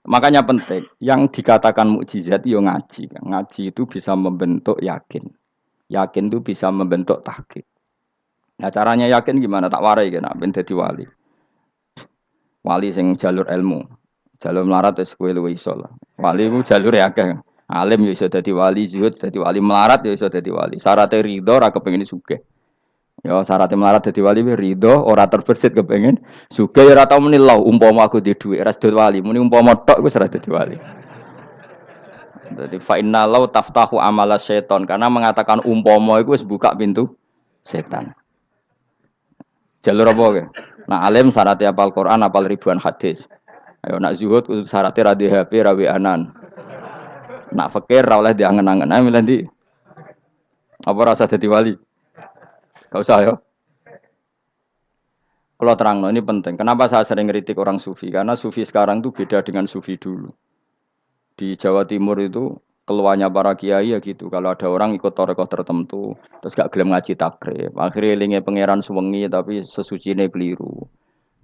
Makanya penting. Yang dikatakan mukjizat yo ngaji. Ngaji itu bisa membentuk yakin. Yakin itu bisa membentuk tahqiq. Nah caranya yakin gimana? Tak warai kan ben dadi wali. Wali sing jalur ilmu. Jalur melarat wis kowe luwih iso lah. Wali ku jalur akeh. Alim yo iso dadi wali, zuhud dadi wali, melarat yo iso dadi wali. Syaratnya ridho ora kepengin sugih. Ya syaratnya melarat dadi wali ridho ora terbersit kepengin sugih ya ora tau muni lho umpama aku di dhuwit ora dadi wali. Muni umpama tok wis ora dadi wali. Jadi fa inna law taftahu amala syaiton karena mengatakan umpama itu wis buka pintu setan. Jalur apa ke? Nah alim syaratnya apal Quran, apal ribuan hadis. Ayo nak zuhud syaratnya radhi HP, rawi anan. Nak fakir ra oleh diangen-angen. Ayo milih ndi? Apa rasa dadi wali? Gak usah ya. Kalau terang, ini penting. Kenapa saya sering kritik orang sufi? Karena sufi sekarang itu beda dengan sufi dulu. Di Jawa Timur itu keluarnya para kiai ya gitu. Kalau ada orang ikut torekoh tertentu, terus gak gelem ngaji takrib. Akhirnya linge pangeran suwengi tapi sesucine keliru.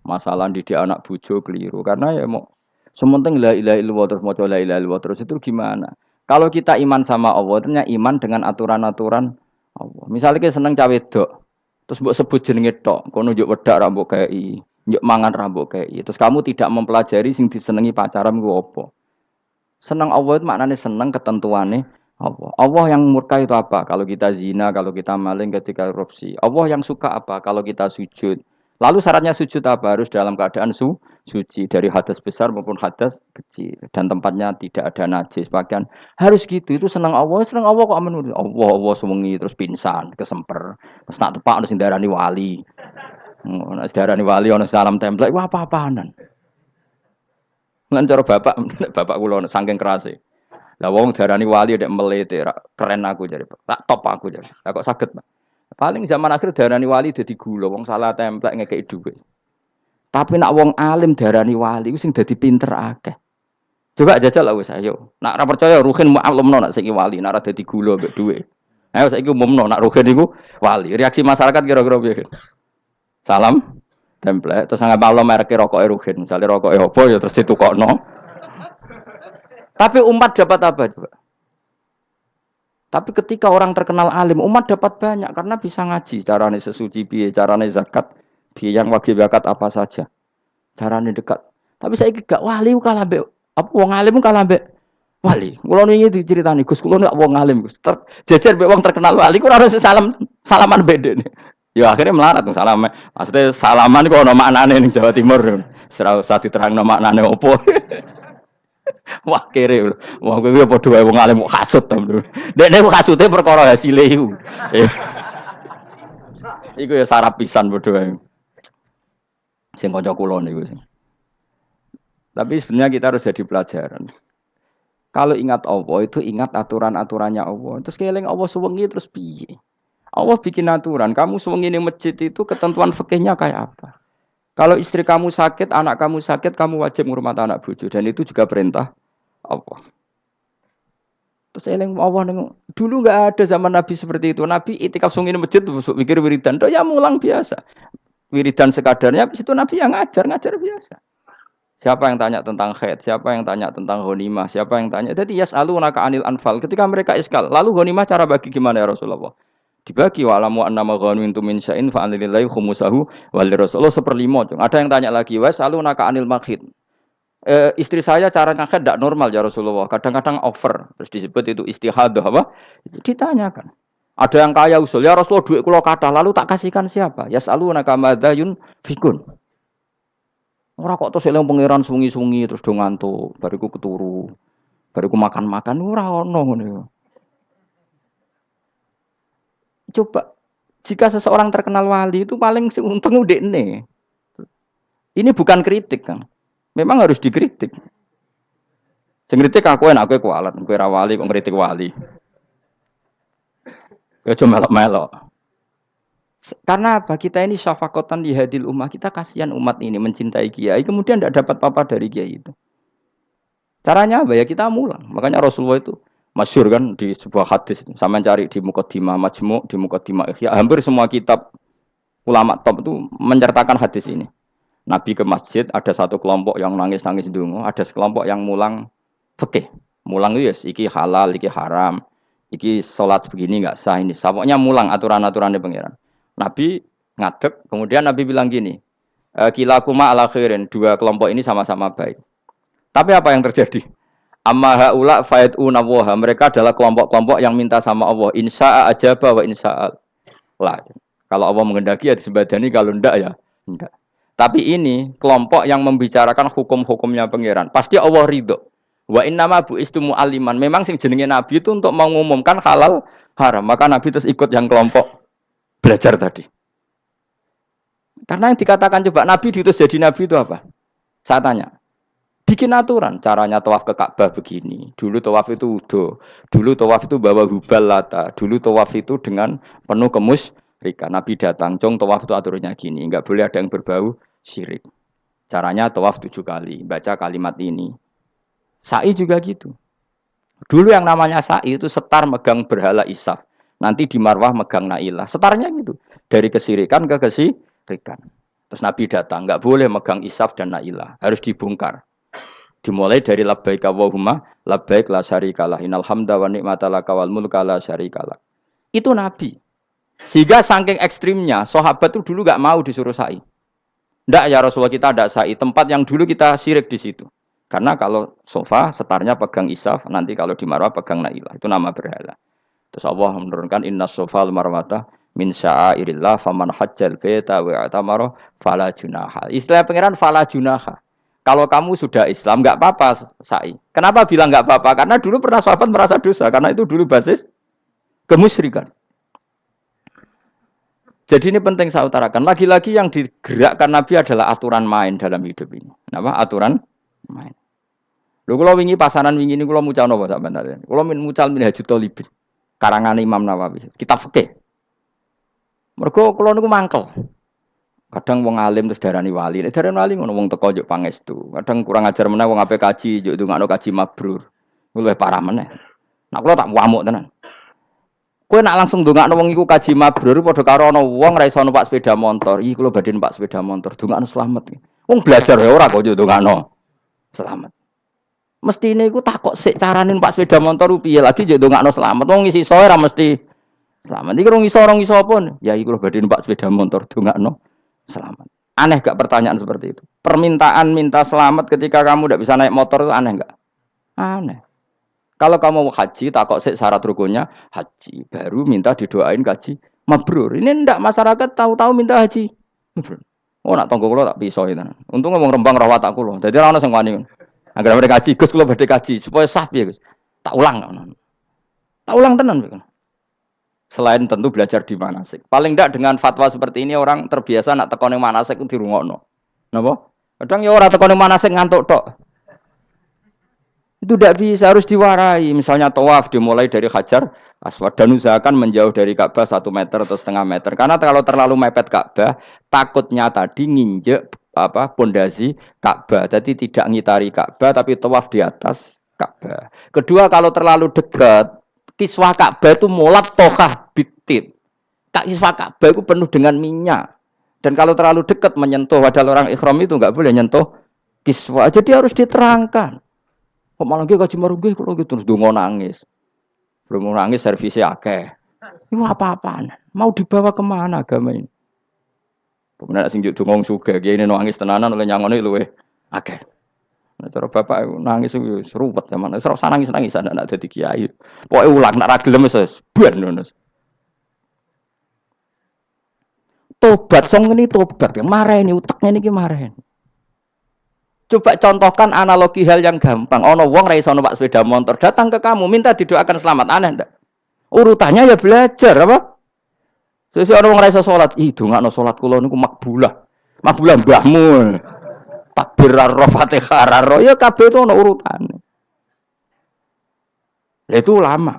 Masalah didik anak bojo keliru. Karena ya mau sementing la ilaha illallah terus maca la ilaha illallah terus itu gimana? Kalau kita iman sama Allah, ternyata iman dengan aturan-aturan Allah. Misalnya kita seneng cawe dok, terus mbok sebut jenenge tok, kono njuk wedak ra mbok kei, njuk mangan ra mbok kei. Terus kamu tidak mempelajari sing disenengi pacaran ku apa? Seneng Allah itu maknanya seneng ketentuannya Allah. Allah yang murka itu apa? Kalau kita zina, kalau kita maling, ketika korupsi. Allah yang suka apa? Kalau kita sujud. Lalu syaratnya sujud apa? Harus dalam keadaan suci dari hadas besar maupun hadas kecil dan tempatnya tidak ada najis. Bahkan harus gitu. Itu senang Allah kok aman. Allah sewengi terus pingsan, kesemper. Terus nak tepak harus darani wali. Nak darani wali ono salam template. Wah apa-apaanan. Lan cara bapak kula saking kerase. Lah wong darani wali nek melete keren aku jare. Tak top aku jare. Lah kok saged, Pak? Paling zaman akhir darani wali dadi gula, wong salah templek ngekeki dhuwit. Tapi nak wong alim darani wali ku sing dadi pinter akeh. Coba jajal lah wis ayo. Nak ora percaya Ruhin maklumno nak saiki wali, nak ora dadi gula mbek dhuwit. Ayo saiki umumno nak Ruhin iku wali. Reaksi masyarakat kira-kira piye? Salam template terus nggak maklum merek rokoke Ruhin. Misale rokoke opo ya terus ditukokno. Tapi umat dapat apa juga? Tapi ketika orang terkenal alim, umat dapat banyak karena bisa ngaji. Carane sesuci piye, carane zakat, piye yang wajib zakat apa saja. Carane dekat. Tapi saya gak wali kalah mbek apa wong alim kalah mbek wali. Kula niki diceritani Gus, kula nek wong alim Gus. Jejer mbek wong terkenal wali ku ora harus salaman bedene. Ya akhirnya melarat salam. Maksudnya salaman kok ono maknane ning Jawa Timur. Ora usah diterangno maknane opo. Wah kere, wah kowe padha wae wong alim kok kasut to. Dekne kok kasute perkara hasile iku. Iku ya sarap pisan padha wae. Sing kanca kula niku. Tapi sebenarnya kita harus jadi pelajaran. Kalau ingat Allah itu ingat aturan-aturannya Allah. Terus keling Allah suwengi terus piye? Allah bikin aturan. Kamu suwengi ning masjid itu ketentuan fikihnya kayak apa? Kalau istri kamu sakit, anak kamu sakit, kamu wajib ngurmat anak bojo dan itu juga perintah Allah. Terus eling Allah dulu enggak ada zaman Nabi seperti itu. Nabi itikaf sungi masjid mikir wiridan, ya mulang biasa. Wiridan sekadarnya habis itu Nabi yang ngajar biasa. Siapa yang tanya tentang haid, siapa yang tanya tentang ghanimah, siapa yang tanya. Jadi yas'alunaka 'anil anfal. Ketika mereka iskal, lalu ghanimah cara bagi gimana ya Rasulullah? Dibagi wa alamu annama ghanimtum min syai'in fa anlillahi khumusahu wal rasulullah 1/5. Ada yang tanya lagi, was'alunaka 'anil makhid. Istri saya cara ngakad tidak normal ya Rasulullah. Kadang-kadang over. Terus disebut itu istihadah apa? Ditanyakan. Ada yang kaya usul, ya Rasulullah duit kula kathah lalu tak kasihkan siapa? Yas'alunaka madza yunfikun. Ora kok terus eling pangeran sungi-sungi terus do ngantuk, bariku keturu. Bariku makan-makan ora ono ngono. Coba jika seseorang terkenal wali itu paling untung udekne. Ini bukan kritik, Kang. Memang harus dikritik. Sing kritik aku enak kowe kualat, kowe ra wali kok ngritik wali. Ya cuma melok-melok. Karena apa? Kita ini syafaqatan li hadil ummah, kita kasihan umat ini mencintai kiai, kemudian tidak dapat apa-apa dari kiai itu. Caranya apa ya? Kita mulang. Makanya Rasulullah itu masyhur kan di sebuah hadis, sama cari di Muqaddimah Majmu', di Muqaddimah Ihya, hampir semua kitab ulama top itu menceritakan hadis ini. Nabi ke masjid, ada satu kelompok yang nangis-nangis ndonga, ada sekelompok yang mulang fikih. Mulang itu yes, iki halal, iki haram, iki sholat begini nggak sah ini. Pokoknya mulang aturan-aturannya pangeran. Nabi ngadeg, kemudian Nabi bilang gini, kilakuma ala khairin, dua kelompok ini sama-sama baik. Tapi apa yang terjadi? Amma haula fayatuna waha, mereka adalah kelompok-kelompok yang minta sama Allah, insya'a ajaba wa insya'a la. Kalau Allah menghendaki ya disebadani, kalau ndak ya ndak. Tapi ini kelompok yang membicarakan hukum-hukumnya pangeran. Pasti Allah ridho. Wa innama bu'istu mu'alliman. Memang sing jenenge Nabi itu untuk mengumumkan halal haram. Maka Nabi terus ikut yang kelompok belajar tadi. Karena yang dikatakan coba Nabi diutus jadi Nabi itu apa? Saya tanya. Bikin aturan. Caranya tawaf ke Ka'bah begini. Dulu tawaf itu wudu. Dulu tawaf itu bawa hubal lata. Dulu tawaf itu dengan penuh kemusyrikan. Nabi datang. Cong tawaf itu aturannya gini. Enggak boleh ada yang berbau syirik. Caranya tawaf 7 kali. Baca kalimat ini. Sa'i juga gitu. Dulu yang namanya sa'i itu setar megang berhala Isaf. Nanti di Marwah megang Nailah. Setarnya gitu. Dari kesirikan ke kesirikan. Terus Nabi datang. Enggak boleh megang Isaf dan Nailah. Harus dibongkar. Dimulai dari labbaik Allahumma labbaik la syarikalah. Innal hamda wa ni'mata laka wal mulka la syarikalah. Itu Nabi. Sehingga saking ekstrimnya, sahabat itu dulu enggak mau disuruh sa'i. Enggak ya Rasulullah, kita ada sa'i. Tempat yang dulu kita syirik di situ. Karena kalau sofa setarnya pegang Isaf, nanti kalau di Marwah pegang Nailah. Itu nama berhala. Terus Allah menurunkan inna sofa al-marwata min sya'airillah faman hajjal baita wa i'tamara fala junaha. Istilah pangeran fala junaha. Kalau kamu sudah Islam enggak apa-apa sa'i. Kenapa bilang enggak apa-apa? Karena dulu pernah sahabat merasa dosa, karena itu dulu basis kemusyrikan. Jadi ini penting saya utarakan. Lagi-lagi yang digerakkan Nabi adalah aturan main dalam hidup ini. Apa? Aturan main. Lho kula wingi pasanan wingi niku kula mucal napa sampeyan? Kula mucal Minhajul Thalibin. Karangan Imam Nawawi. Kitab fikih. Mergo kula niku mangkel. Kadang wong alim terus darani wali. Nek darani wali ngono wong teko njuk pangestu. Kadang kurang ajar meneh wong ape kaji njuk ndongakno kaji mabrur. Kuwi luwih parah meneh. Nek kula tak ngamuk tenan. Kowe nak langsung ndongakno wong iku kaji mabrur padha karo ana wong ra iso numpak sepeda motor. Iki kula badhe numpak sepeda motor, ndongakno slamet. Wong belajar ya ora kok njuk ndongakno selamat. Mestine iku takok sik carane numpak sepeda motor piye lagi njuk ndongakno selamat. Wong isi iso ora mesti selamat. Iki rong iso apa? Ya iku lho badhe numpak sepeda motor ndongakno selamat. Aneh gak pertanyaan seperti itu? Permintaan minta selamat ketika kamu tidak bisa naik motor itu aneh gak? Aneh. Kalau kamu mau haji, takok sik syarat rukunnya haji, baru minta didoain haji mabrur. Ini ndak masyarakat tahu-tahu minta haji mabrur. Oh nak tonggo kula tak piso itu. Untung ngomong Rembang rawat tak kula. Dadi ora ono sing wani. Agar mereka haji, Gus kula badhe haji supaya sah piye Gus. Tak ulang. Tak ulang tenan. Selain tentu belajar di manasik. Paling ndak dengan fatwa seperti ini orang terbiasa nak teko ning manasik ku dirungokno. Napa? Kadang ya ora teko ning manasik ngantuk tok. Itu tidak bisa, harus diwarai. Misalnya tawaf dimulai dari Hajar Aswad dan usahakan menjauh dari Ka'bah 1 meter atau setengah meter. Karena kalau terlalu mepet Ka'bah, takutnya tadi nginjek pondasi Ka'bah. Jadi tidak ngitari Ka'bah tapi tawaf di atas Ka'bah. Kedua, kalau terlalu dekat, kiswah Ka'bah itu mulat tohah bitib. Kiswah Ka'bah itu penuh dengan minyak. Dan kalau terlalu dekat menyentuh, padahal orang ikhram itu enggak boleh nyentuh kiswah. Jadi harus diterangkan. Kok malah nggih kaji marunggih kula gitu terus ndonga nangis. Belum nangis servisnya akeh. Itu apa-apaan? Mau dibawa kemana agama ini? Kemudian sing juk dongong sugih kene nangis tenanan oleh nyangone luweh akeh. Nek cara bapak nangis wis ruwet zaman. Wis ora nangis-nangis anak dadi kiai. Pokoke ulang nek ra gelem wis ben ngono. Tobat song ini tobat. Mareni utekne niki mareni. Coba contohkan analogi hal yang gampang. Ono wong ra iso numpak sepeda motor datang ke kamu minta didoakan selamat, aneh ndak? Urutannya ya belajar apa? Sesuk ono wong ra iso salat, ih dongakno salat kula niku makbulah. Makbulah mbahmu. Takbir ra Fatihah ra ya kabeh itu ono urutane. Lah itu lama.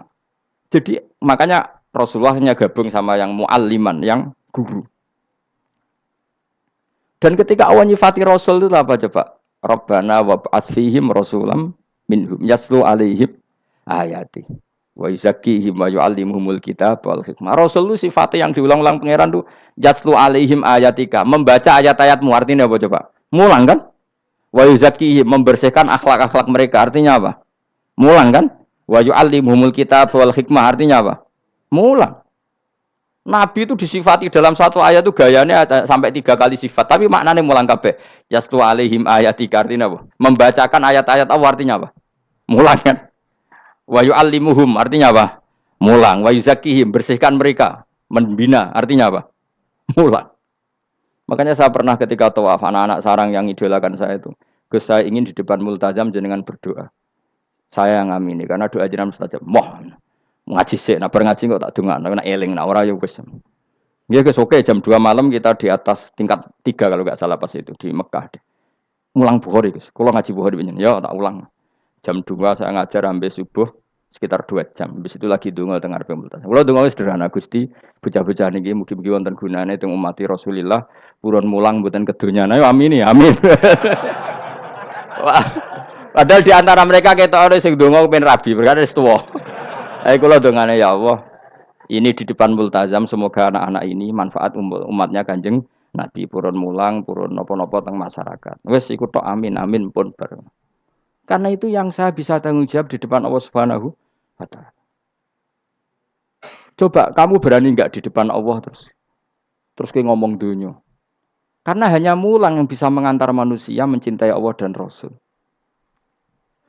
Jadi makanya Rasulullah hanya gabung sama yang mualliman, yang guru. Dan ketika Allah nyifati Rasul itu apa coba? Rabbana wab'ats fihim rasulam minhum yaslu alaihim ayati wa yuzakkihim wa yu'allimuhumul kitab wal hikmah. Rasul itu sifatnya yang diulang-ulang pangeran itu yaslu alaihim ayatika, membaca ayat-ayatmu. Artinya apa coba? Mulang kan? Wa yuzakkihim membersihkan akhlak-akhlak mereka artinya apa? Mulang kan? Wa yu'allimuhumul kitab wal hikmah artinya apa? Mulang. Nabi itu disifati dalam satu ayat itu gayanya ada sampai 3 kali sifat, tapi maknanya mulang kabeh. Yaslu alaihim ayatika artinya apa? Membacakan ayat-ayat Allah artinya apa? Mulang kan? Wa yu'allimuhum artinya apa? Mulang. Wa yuzakkihim bersihkan mereka, membina artinya apa? Mulang. Makanya saya pernah ketika tawaf anak-anak sarang yang idolakan saya itu, Gus saya ingin di depan multazam jenengan berdoa. Saya yang ngamini karena doa jenengan mustajab. Ngaji sih, nah ngaji kok tak dongakno, nak eling, nak ora ya wis. Ya guys, oke jam 2 malam kita di atas tingkat 3 kalau nggak salah pas itu di Mekah deh. Mulang Bukhari guys, kalau ngaji Bukhari begini, ya tak ulang. Jam 2 saya ngajar sampai subuh sekitar 2 jam. Habis itu lagi donga dengar pemultasan. Kalau donga sederhana Gusti, bocah-bocah niki mugi-mugi wonten gunane teng umat Rasulillah, purun mulang mboten kedunya. Nah, amin ya, amin. Wah, padahal di antara mereka ketok ana sing donga pengen rabi, berkata wis tuwa. Ayo kula dongane ya Allah. Ini di depan multazam semoga anak-anak ini manfaat umatnya Kanjeng Nabi purun mulang, purun napa-napa teng masyarakat. Wis iku tok amin amin pun bareng. Karena itu yang saya bisa tanggung jawab di depan Allah Subhanahu wa taala. Coba kamu berani enggak di depan Allah terus kayak ngomong dunia. Karena hanya mulang yang bisa mengantar manusia mencintai Allah dan Rasul.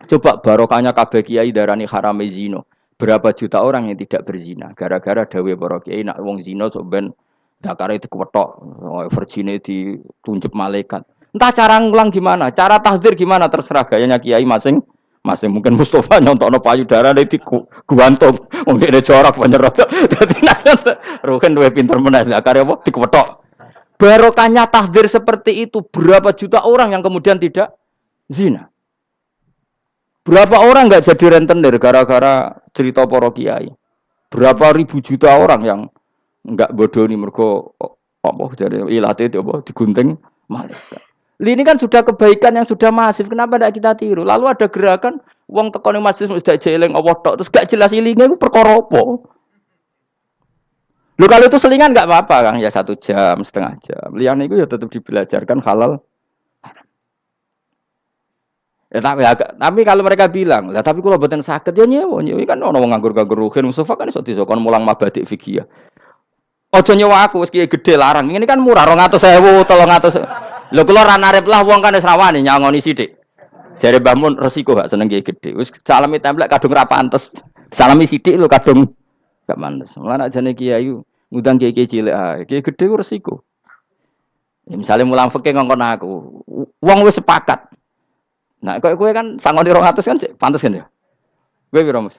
Coba barokahnya kabeh kiai darani harame zina. Berapa juta orang yang tidak berzina gara-gara dawe para kiai nak wong zina sok ben dakare dikwetok, virgine ditunjuk malaikat. Entah cara ngulang gimana, cara tahdzir gimana terserah gayanya kiai masing-masing. Mungkin Mustafa nyontokno payudara di guantung, wong dene corak penyerot. Dadi nek roken duwe pinter meneh dakare apa dikwetok. Barokahnya tahdzir seperti itu berapa juta orang yang kemudian tidak zina. Berapa orang enggak jadi rentenir gara-gara cerita para kiai? Berapa ribu juta orang yang enggak bodoni mergo apa jare ilate itu apa digunting malaikat. Ini kan sudah kebaikan yang sudah masif. Kenapa tidak kita tiru? Lalu ada gerakan wong tekone masjid sudah jeling Allah tok terus gak jelas ilinge iku perkara apa? Lho kalau itu selingan enggak apa-apa Kang ya 1 jam, setengah jam. Liyane iku ya tetap dibelajarkan halal. Ya, tapi kalau mereka bilang, lah tapi kalau boten saged ya nyewa kan ono wong nganggur-nganggur ruhin Mustafa kan iso disokon mulang mabadik fikih. Aja nyewa aku wis kiye gedhe larang. Ini kan murah 200.000, 300. Lho kula ra narep lah wong kan wis rawani nyangoni sithik. Jare Mbah Mun resiko gak seneng kiye gedhe. Wis salami templek kadung ra pantes. Salami sithik lho kadung gak pantes. Mulane jane kiai ngundang kiai cilik ae. Kiai gedhe ku resiko. Ya misale mulang fikih ngongkon aku. Wong wis sepakat. Nah, kowe kan sangoni 200 kan pantes kan ya? Kowe piro, Mas?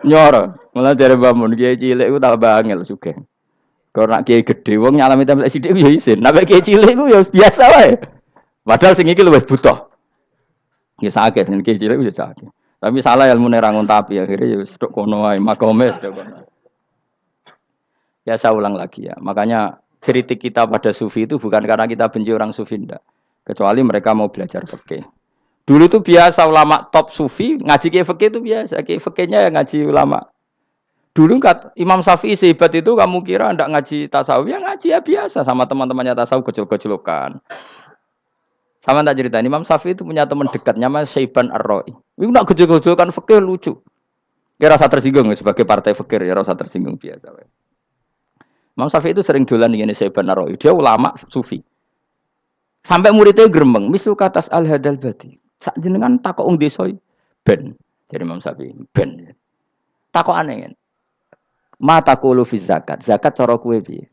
Nyoro, malah jare Mbah Mun kiai cilik ku tak bangel sugih. Kalau nak kiai gede wong nyalami templek sithik ya isin. Nek kiai cilik ku ya biasa wae. Padahal sing iki luwih butuh. Ya sakit nek kiai cilik ya sakit. Tapi salah ilmune ra ngontapi akhirnya ya wis tok kono wae makome tok kono. Ya saya ulang lagi ya. Makanya kritik kita pada sufi itu bukan karena kita benci orang sufi enggak. Kecuali mereka mau belajar fikih. Dulu itu biasa ulama top sufi ngaji kiai fikih itu biasa. Kiai fikihnya yang ngaji ulama. Dulu kan Imam Syafi'i sehebat itu kamu kira ndak ngaji tasawuf ya ngaji ya biasa sama teman-temannya tasawuf kecil-kecilokan. Sama tak cerita Imam Syafi'i itu punya teman dekat namanya Syaiban Ar-Ra'i. Iku nak kecil-kecilokan fikih lucu. Kira rasa tersinggung sebagai partai fikih ya rasa tersinggung biasa. Imam Syafi'i itu sering dolan dengan Syaiban Ar-Ra'i. Dia ulama sufi. Sampai muridnya gremeng, misal katas al-hadal badi. Sak jenengan takok wong desa ben. Jadi Imam Syafi'i ben. Takok aneh kan. Mata kulu fi zakat. Zakat cara kowe piye?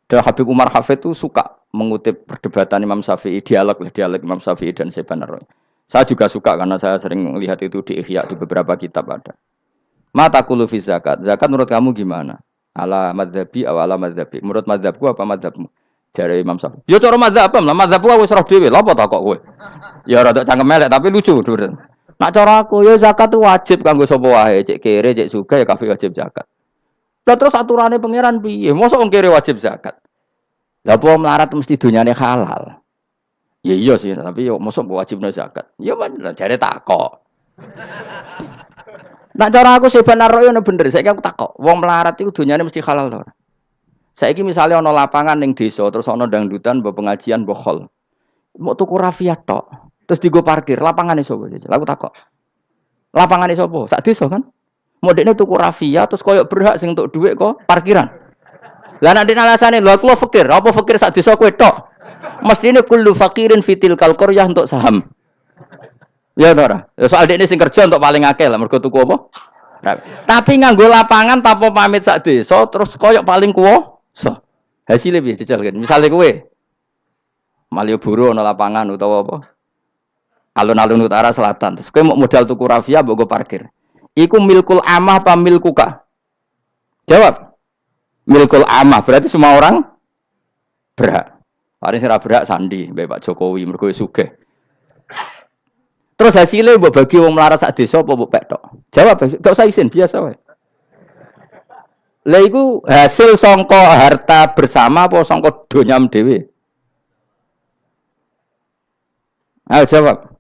Dan Habib Umar Hafid itu suka mengutip perdebatan Imam Syafi'i, dialog Imam Syafi'i dan Syaiban Ar-Ra'i. Saya juga suka karena saya sering lihat itu di Ihya di beberapa kitab ada. Mata kulu fi zakat. Zakat menurut kamu gimana? Ala madzhabi aw ala madzhabi. Menurut madzhabku apa madzhabmu? Jare Imam Syafi'i. Ya cara madzhab lah, madzhabku wis roh dhewe. Lha apa tak kok kowe? Ya rada cangkem elek tapi lucu, Dur. Nak cara aku ya zakat itu wajib kanggo sapa wae, cek kere, cek sugih ya kabeh wajib zakat. Lah terus aturane pangeran piye? Mosok wong kere wajib zakat. Lah apa melarat mesti donyane halal. Ya iya sih, tapi yo mosok wajibno zakat. Ya jare takok. Nak cara aku Syaiban Ar-Ra'i ono bener, saiki aku takok. Wong melarat iku donyane mesti halal to. Saiki misale ana lapangan ning desa terus ana dangdutan mbok pengajian mbok hol. Mau tuku rafia tok. Terus digo parkir, lapangane sapa? Aku takok. Lapangane sapa? Sak desa kan? Modekne tuku rafia terus koyo berhak sing entuk dhuwit kok parkiran. Lah nek alasane lho aku fakir, apa fakir sak desa kowe tok? Mestine kullu fakirin fitil qaryah untuk saham. Ya to ora? Ya soal dekne sing kerja untuk paling akeh lah mergo tuku apa? Tapi nganggo lapangan tanpa pamit sak desa terus koyo paling kuwasa. Hasilnya piye jajal kan? Misale kowe Malioboro ana lapangan utawa apa? Alun-alun utara selatan. Terus kowe mau modal tuku rafia mbok go parkir. Iku milkul amah apa milkuka? Jawab. Milkul amah berarti semua orang berhak. Paling sing ora berhak sandi mbek Pak Jokowi mergo sugih. Terus hasilnya mbok bagi wong melarat sak desa apa mbok pek tok? Jawab, gak usah izin, biasa wae. Lah iku hasil sangka harta bersama apa sangka donyam dhewe? Ayo jawab.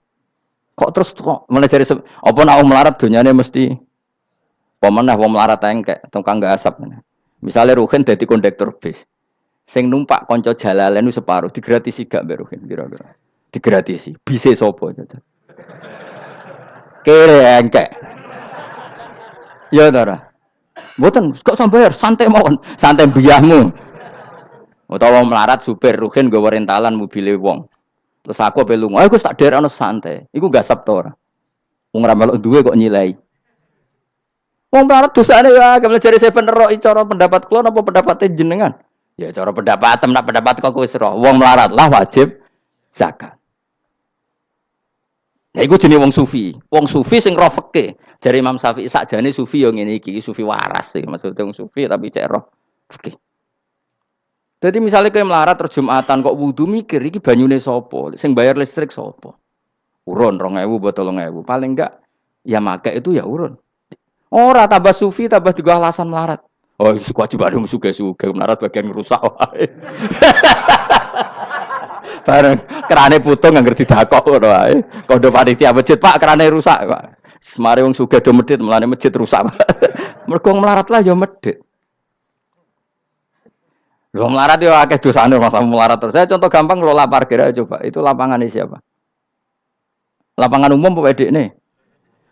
Kok terus kok mulai dari apa nak wong melarat donyane mesti pemenah wong melarat engkek tukang gak asap. Misalnya Ruhin dadi kondektur bis. Sing numpak kanca jalalen separuh digratisi gak mbek Ruhin kira-kira. Digratisi. Bise sapa gitu. Kere engkek. Ya ora. Mboten kok sambayar santai mawon, santai mbiyahmu. Utawa melarat supir Ruhin nggawa rentalan mobile wong. Terus aku ape lunga, aku tak derekno santai. Iku gak sabto ora. Wong ra melok duwe kok nyilai. Wong melarat dosane ya, kemel jare seven ero cara pendapat kula napa pendapate jenengan? Ya cara pendapat nak pendapat kok wis ero. Wong melarat lah wajib zakat. Nah iku jenenge wong sufi. Wong sufi sing roh fikih. Jare Imam Syafi'i sakjane sufi yo ngene iki, sufi waras iki maksudnya wong sufi tapi cek roh fikih. Jadi misalnya kayak melarat terus Jumatan kok wudu mikir iki banyune sapa? Sing bayar listrik sapa? Urun 2.000 buat 3.000. Paling enggak ya make itu ya urun. Ora tambah sufi tambah juga alasan melarat. Oh, kewajiban suge-suge melarat bagian ngerusak wae. Bareng kerane putung anggar didakok ngono wae. Kondo panitia masjid, Pak, kerane rusak, Pak. Semare wong sugih do medhit, mulane masjid rusak. Mergo melarat lah ya medhit. Lho melarat yo akeh dosane masa melarat terus. Saya contoh gampang ngelola parkir aja coba. Itu lapangannya siapa? Lapangan umum apa edekne?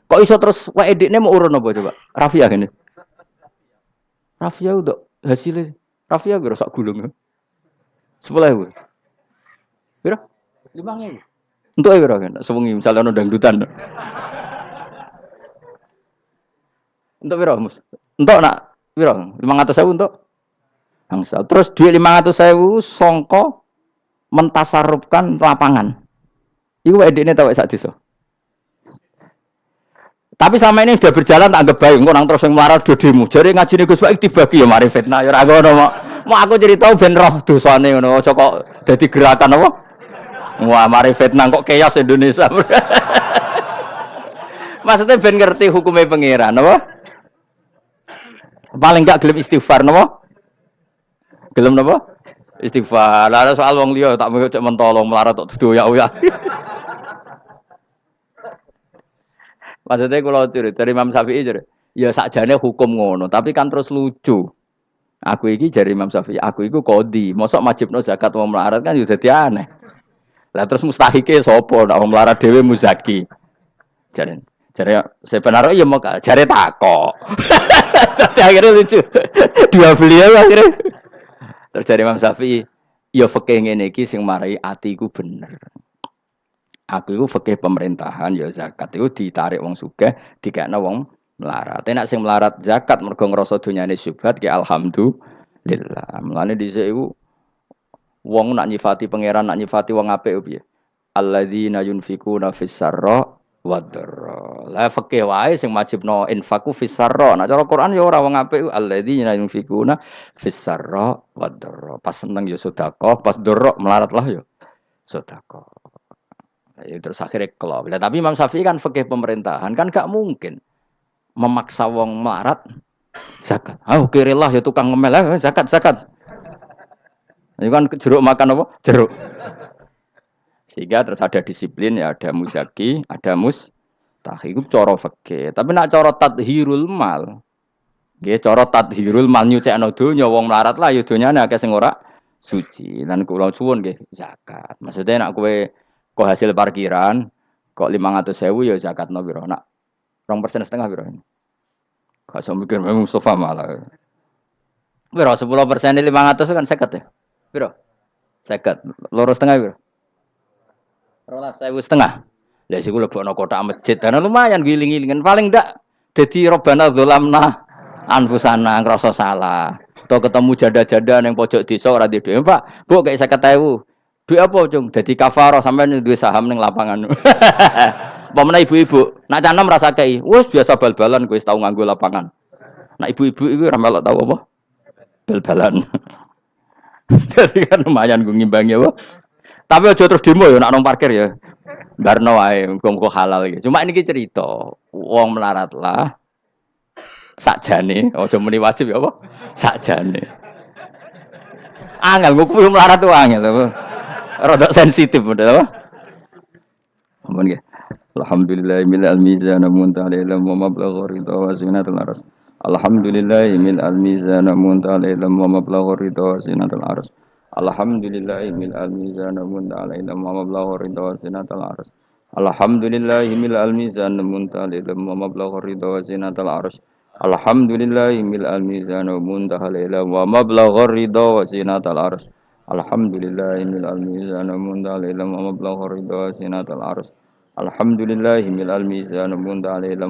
Kok iso terus wae edekne mau urun apa coba? Rafia gini. Rafia udah hasilnya. Rafia kira sak gulung. 10.000. Pira? 5.000. Entuk pira kan? Sewengi misalnya ono dangdutan. Entuk pira, Mus? Entuk nak pira? 500.000 entuk. Bangsal. Terus duit 500.000 songko mentasarrufkan lapangan. Iku edekne tau sak desa. Tapi sama ini sudah berjalan tak anggap baik. Engko nang terus sing melarat do demo. Jare ngajine Gus Baik dibagi ya mari fitnah ya ora ngono mau aku cerita ben roh dosane ngono. Aja kok dadi gerakan apa? Wah, mari fitnah kok chaos Indonesia. Maksudnya ben ngerti hukumnya pangeran apa? Paling enggak gelem istighfar napa? Gelem napa? Istighfar. Lah soal wong liya tak mau cek mentolong melarat tok doyak-oyak. Maksudnya kalau dari Imam Syafi'i ya sakjane hukum ngono, tapi kan terus lucu. Aku iki dari Imam Syafi'i, aku iku qadhi. Mosok majibno zakat wong melarat kan yo dadi aneh. Lah terus mustahike sapa nek wong melarat dhewe muzaki. Jare sebenarnya ya mau jare takok. Tapi akhirnya lucu. Dua beliau akhirnya. Terus dari Imam Syafi'i, ya fikih ngene iki sing marai atiku bener. Aku itu fikih pemerintahan ya zakat itu ditarik wong sugih dikekno wong melarat. Nek sing melarat zakat mergo ngrasa dunyane syubhat ki alhamdulillah. Mulane dhisik iku wong nak nyifati pangeran nak nyifati wong apik piye? Alladzina yunfikuna fis sarra wadh-dharra. La fikih wae sing wajibno infaku fis sarra. Nek cara Quran ya ora wong apik alladzina yunfikuna fis sarra wadh-dharra. Pas seneng ya sedekah, pas dorok melarat lah ya sedekah. Ya, terus akhirnya kelop. Tapi Imam Syafi'i kan fikih pemerintahan kan gak mungkin memaksa wong melarat zakat. Kirilah ya tukang ngemel zakat. Ini kan jeruk makan apa? Jeruk. Sehingga terus ada disiplin ya ada muzaki, ada mustahik itu cara fikih. Tapi nak cara tadhirul mal Nggih cara tadhirul mal nyucekno donya wong melarat lah ya donyane akeh sing ora suci. Lan kula suwun nggih zakat. Maksudnya nek kowe kok hasil parkiran kok 500.000 ya zakatno piro? Nak 2,5% piro? Gak usah mikir memang Mustafa malah. Piro 10% 500 kan 50 ya? Piro? 50. Loro setengah piro? 12.500. Lah sik lebokno kotak masjid. Karena lumayan giling-gilingan paling ndak dadi robana dzalamna anfusana ngrasa salah. Atau ketemu janda-janda yang pojok desa ora duwe dhuwit. Pak, Bu kayak 50.000. Duit apa, Cung? Dadi kafarah sampean duwe saham ning lapangan. Pemene ibu-ibu, nak canom rasa kei. Wes biasa bal-balan kowe wis tau nganggo lapangan. Nak ibu-ibu iku ora melok tau apa? Bal-balan. Jadi kan lumayan gue ngimbangi apa. Tapi aja terus demo ya nak nang parkir ya. Barno wae muga halal iki. Cuma ini cerita, wong melarat lah sakjane, aja muni wajib ya apa? Sakjane. Angel nguku melarat tuh angel apa? Rada sensitif bener apa? Ampun nggih. Alhamdulillah mil al-mizan muntal ilm wa mablagh ridha wa zinatul aras. Alhamdulillah mil al-mizan muntal ilm wa mablagh ridha wa zinatul aras. Alhamdulillah mil al-mizan muntal ilm wa mablagh ridha wa zinatul aras. Alhamdulillah mil al-mizan muntal ilm wa mablagh ridha wa zinatul aras. Alhamdulillah mil al-mizan muntal ilm wa mablagh ridha wa zinatul aras. Alhamdulillah mil al-mizan muntal ilm wa mablagh ridha wa zinatul aras. Alhamdulillah mil al-mizan muntal ilm